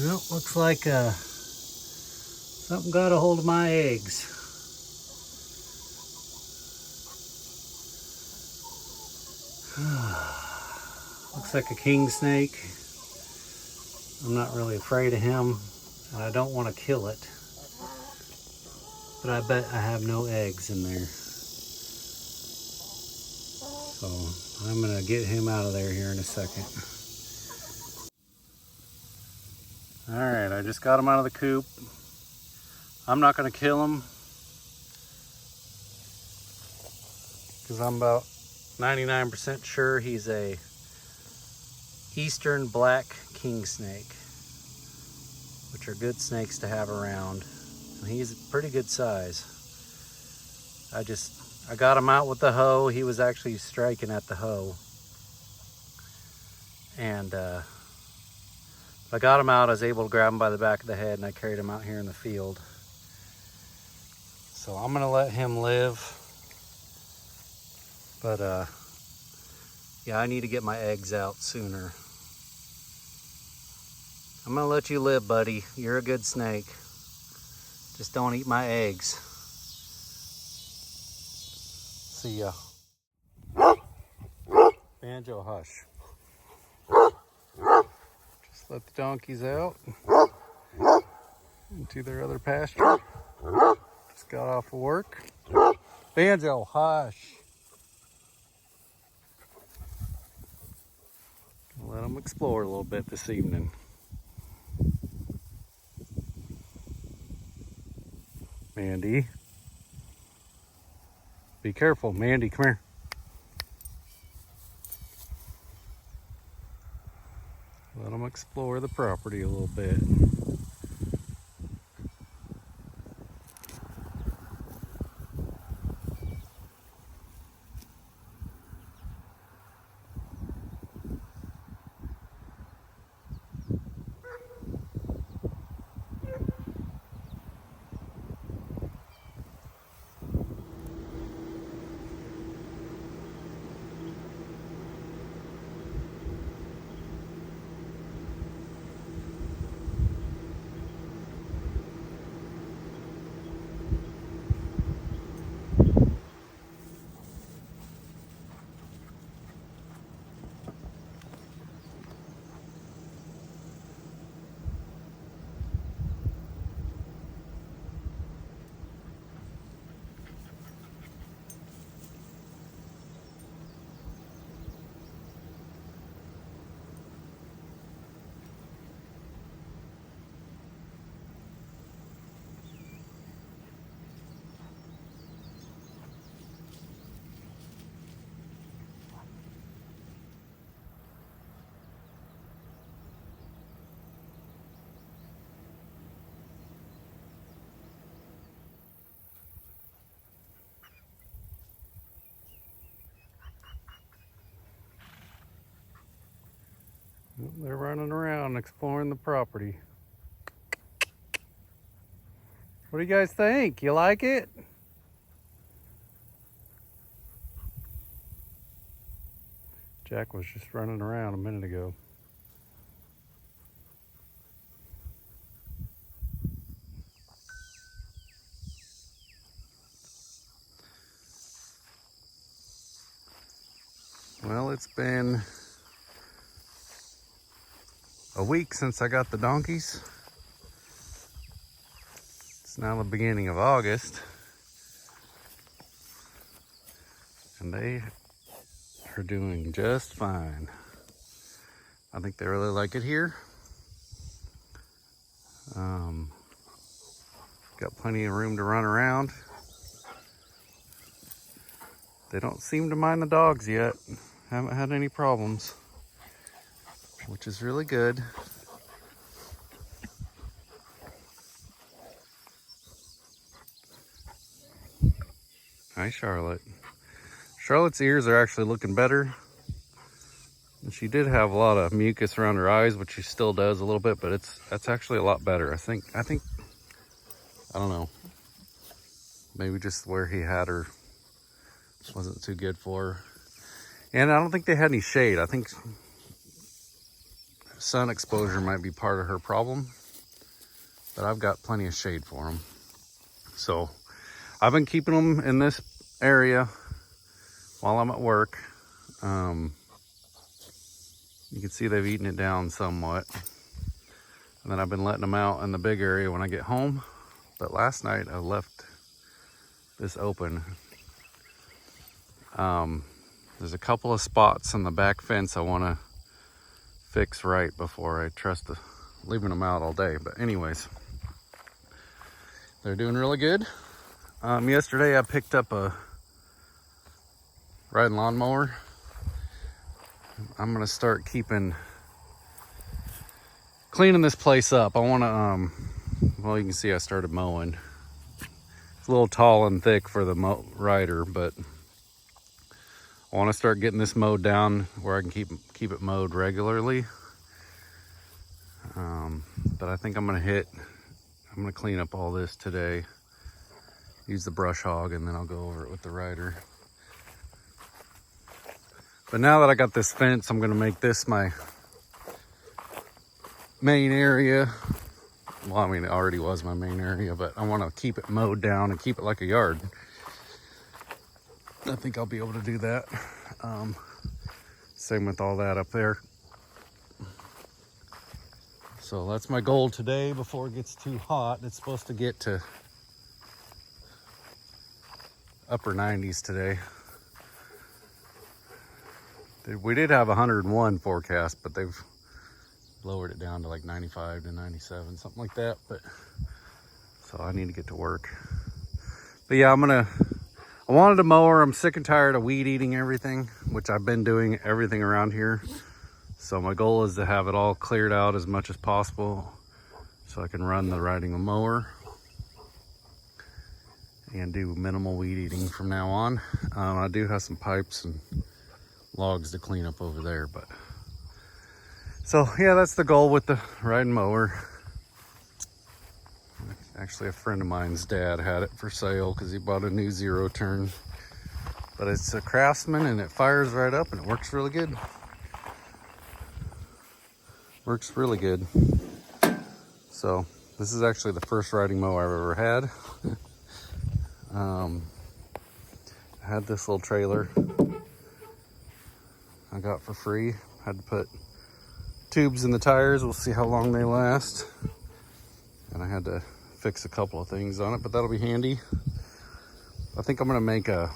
Well, looks like something got a hold of my eggs. Looks like a king snake. I'm not really afraid of him, and I don't want to kill it. But I bet I have no eggs in there. So I'm gonna get him out of there here in a second. All right, I just got him out of the coop. I'm not gonna kill him because I'm about 99% sure he's a eastern black king snake, which are good snakes to have around. And he's a pretty good size. I got him out with the hoe. He was actually striking at the hoe. And I got him out. I was able to grab him by the back of the head, and I carried him out here in the field. So I'm gonna let him live. But yeah, I need to get my eggs out sooner. I'm gonna let you live, buddy. You're a good snake. Just don't eat my eggs. See ya. Banjo, hush. Just let the donkeys out into their other pasture. Just got off of work. Banjo, hush. Let them explore a little bit this evening. Mandy. Be careful. Mandy, come here. Let them explore the property a little bit. They're running around exploring the property. What do you guys think? You like it? Jack was just running around a minute ago. Well, it's been a week since I got the donkeys. It's now the beginning of August, and they are doing just fine. I think they really like it here. Got plenty of room to run around. They don't seem to mind the dogs yet. Haven't had any problems, which is really good. Hi, Charlotte. Charlotte's ears are actually looking better. And she did have a lot of mucus around her eyes, which she still does a little bit, but that's actually a lot better. I think, I don't know. Maybe just where he had her wasn't too good for her. And I don't think they had any shade. I think sun exposure might be part of her problem, but I've got plenty of shade for them. So I've been keeping them in this area while I'm at work. You can see they've eaten it down somewhat. And then I've been letting them out in the big area when I get home. But last night I left this open. There's a couple of spots on the back fence I want to fix right before I trust leaving them out all day. But anyways, they're doing really good. Yesterday I picked up a riding lawnmower. I'm gonna start cleaning this place up. I want to, well, you can see I started mowing. It's a little tall and thick for the rider, but I want to start getting this mowed down where I can keep it mowed regularly. But I think I'm gonna clean up all this today. Use the brush hog, and then I'll go over it with the rider. But now that I got this fence, I'm gonna make this my main area. Well, I mean, it already was my main area, but I want to keep it mowed down and keep it like a yard. I think I'll be able to do that. Same with all that up there. So that's my goal today before it gets too hot. It's supposed to get to upper 90s today. We did have 101 forecast, but they've lowered it down to like 95 to 97, something like that. But so I need to get to work. But yeah, I wanted a mower. I'm sick and tired of weed eating everything, which I've been doing everything around here. So my goal is to have it all cleared out as much as possible so I can run the riding the mower and do minimal weed eating from now on. I do have some pipes and logs to clean up over there, but so yeah, that's the goal with the riding mower. Actually, a friend of mine's dad had it for sale because he bought a new 0-turn, but it's a Craftsman and it fires right up and it works really good. Works really good. So this is actually the first riding mower I've ever had. I had this little trailer I got for free. Had to put tubes in the tires. We'll see how long they last. And I had to fix a couple of things on it, but that'll be handy. I think I'm gonna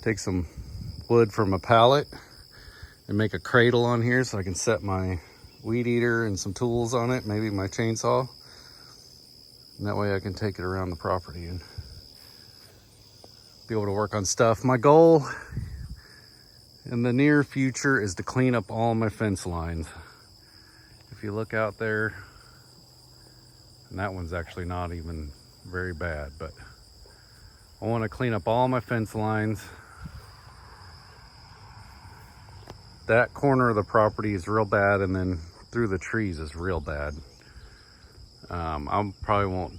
take some wood from a pallet and make a cradle on here so I can set my weed eater and some tools on it, maybe my chainsaw. And that way I can take it around the property and be able to work on stuff. My goal in the near future is to clean up all my fence lines. If you look out there, and that one's actually not even very bad, but I want to clean up all my fence lines. That corner of the property is real bad, and then through the trees is real bad. I probably won't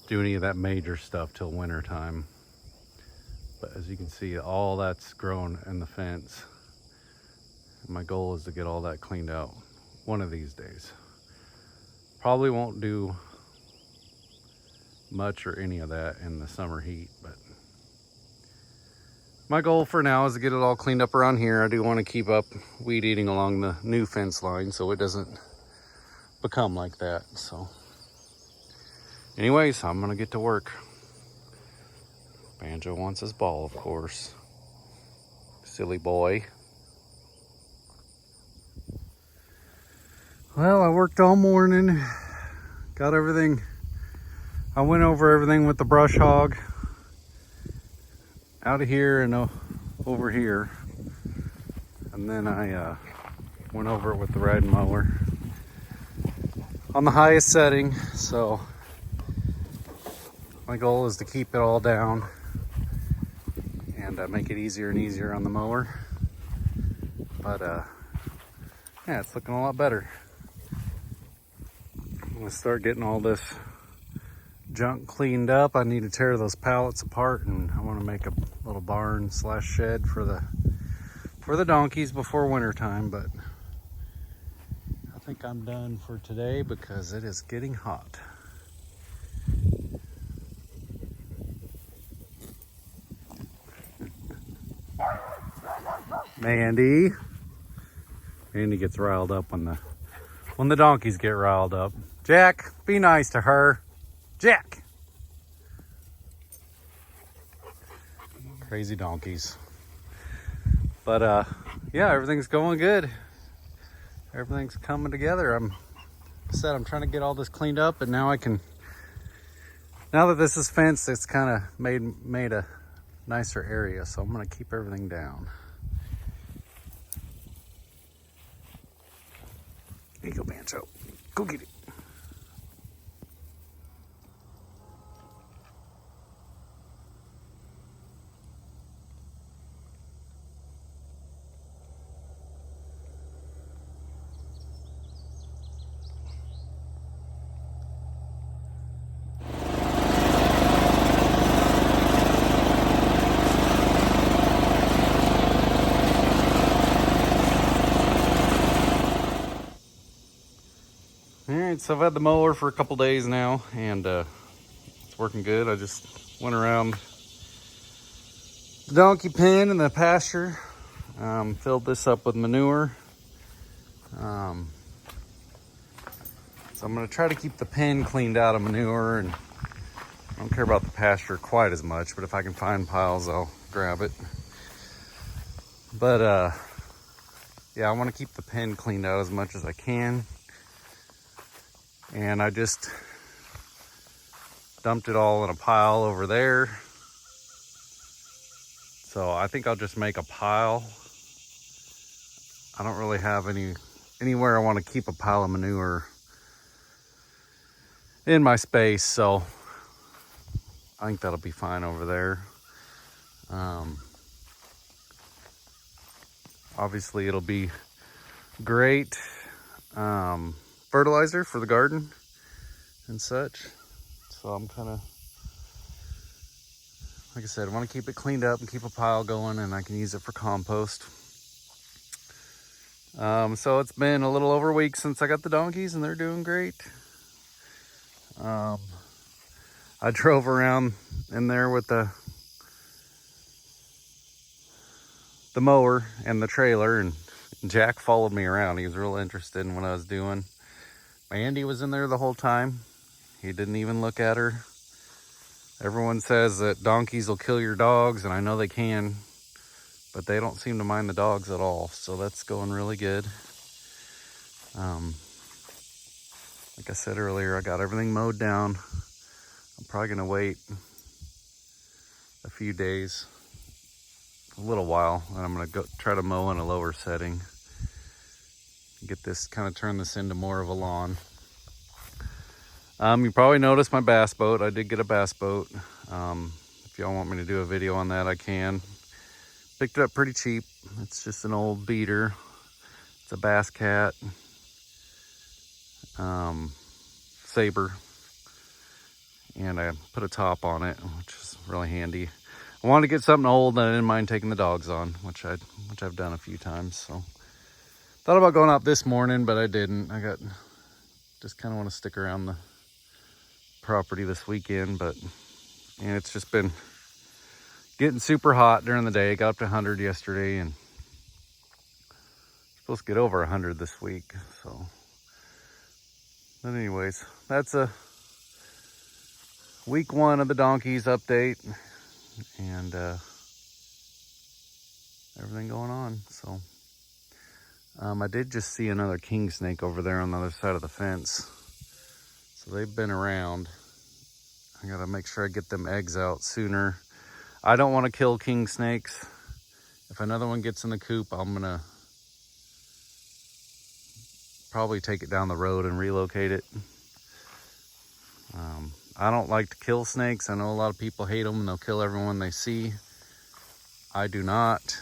do any of that major stuff till winter time. But as you can see, all that's grown in the fence. My goal is to get all that cleaned out one of these days. Probably won't do much or any of that in the summer heat, but my goal for now is to get it all cleaned up around here. I do want to keep up weed eating along the new fence line so it doesn't become like that. So anyways, I'm gonna get to work. Banjo wants his ball, of course. Silly boy. Well, I worked all morning, got everything. I went over everything with the brush hog out of here and over here. And then I went over it with the riding mower on the highest setting. So my goal is to keep it all down and make it easier and easier on the mower. But yeah, it's looking a lot better. I'm gonna start getting all this junk cleaned up. I need to tear those pallets apart, and I want to make a little barn slash shed for the donkeys before winter time. But think I'm done for today because it is getting hot. Mandy. Mandy gets riled up when the donkeys get riled up. Jack, be nice to her. Jack. Crazy donkeys. But yeah, everything's going good. Everything's coming together. I'm trying to get all this cleaned up, and now that this is fenced, it's kind of made a nicer area, so I'm gonna keep everything down. Here you go, Banjo. Go get it. Alright, so I've had the mower for a couple days now, and it's working good. I just went around the donkey pen and the pasture, filled this up with manure. So I'm going to try to keep the pen cleaned out of manure, and I don't care about the pasture quite as much, but if I can find piles, I'll grab it. But yeah, I want to keep the pen cleaned out as much as I can. And I just dumped it all in a pile over there. So I think I'll just make a pile. I don't really have anywhere I want to keep a pile of manure in my space, so I think that'll be fine over there. Obviously it'll be great fertilizer for the garden and such. So I'm kind of, like I said, I want to keep it cleaned up and keep a pile going, and I can use it for compost. So it's been a little over a week since I got the donkeys, and they're doing great. I drove around in there with the mower and the trailer, and Jack followed me around. He was real interested in what I was doing. Andy was in there the whole time. He didn't even look at her. Everyone says that donkeys will kill your dogs, and I know they can, but they don't seem to mind the dogs at all, so that's going really good. Like I said earlier, I got everything mowed down. I'm probably gonna wait a few days, a little while, and I'm gonna go try to mow in a lower setting. Get this, kind of turn this into more of a lawn. You probably noticed my bass boat. I did get a bass boat. If y'all want me to do a video on that, I can. Picked it up pretty cheap. It's just an old beater. It's a Bass Cat Saber, and I put a top on it, which is really handy. I wanted to get something old that I didn't mind taking the dogs on, which I've done a few times. So thought about going out this morning, but I didn't. Just kind of want to stick around the property this weekend, and it's just been getting super hot during the day. It got up to 100 yesterday, and supposed to get over 100 this week. So, but anyways, that's a week 1 of the donkeys update, and everything going on. So I did just see another king snake over there on the other side of the fence. So they've been around. I gotta make sure I get them eggs out sooner. I don't want to kill king snakes. If another one gets in the coop, I'm gonna probably take it down the road and relocate it. I don't like to kill snakes. I know a lot of people hate them and they'll kill everyone they see. I do not.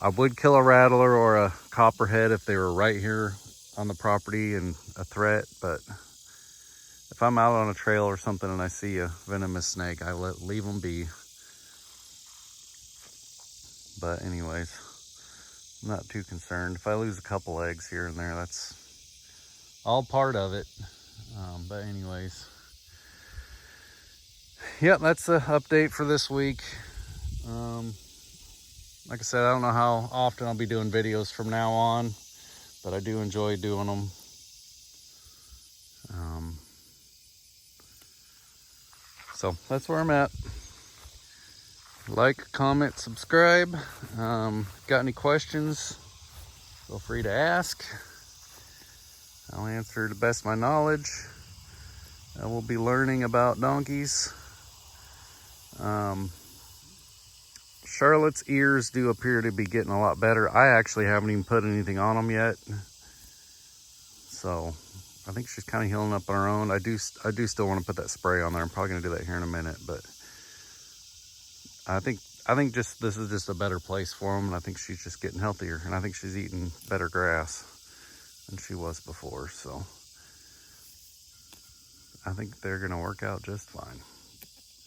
I would kill a rattler or a copperhead if they were right here on the property and a threat, but if I'm out on a trail or something and I see a venomous snake, I leave them be. But anyways, I'm not too concerned. If I lose a couple eggs here and there, that's all part of it. But anyways, yep, that's the update for this week. Like I said, I don't know how often I'll be doing videos from now on, but I do enjoy doing them. So that's where I'm at. Like, comment, subscribe. Got any questions, feel free to ask. I'll answer to the best of my knowledge. I will be learning about donkeys. Charlotte's ears do appear to be getting a lot better. I actually haven't even put anything on them yet. So I think she's kind of healing up on her own. I do still want to put that spray on there. I'm probably gonna do that here in a minute, but I think just this is just a better place for them, and I think she's just getting healthier, and I think she's eating better grass than she was before. So I think they're gonna work out just fine.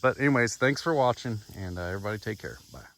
But anyways, thanks for watching, and everybody take care. Bye.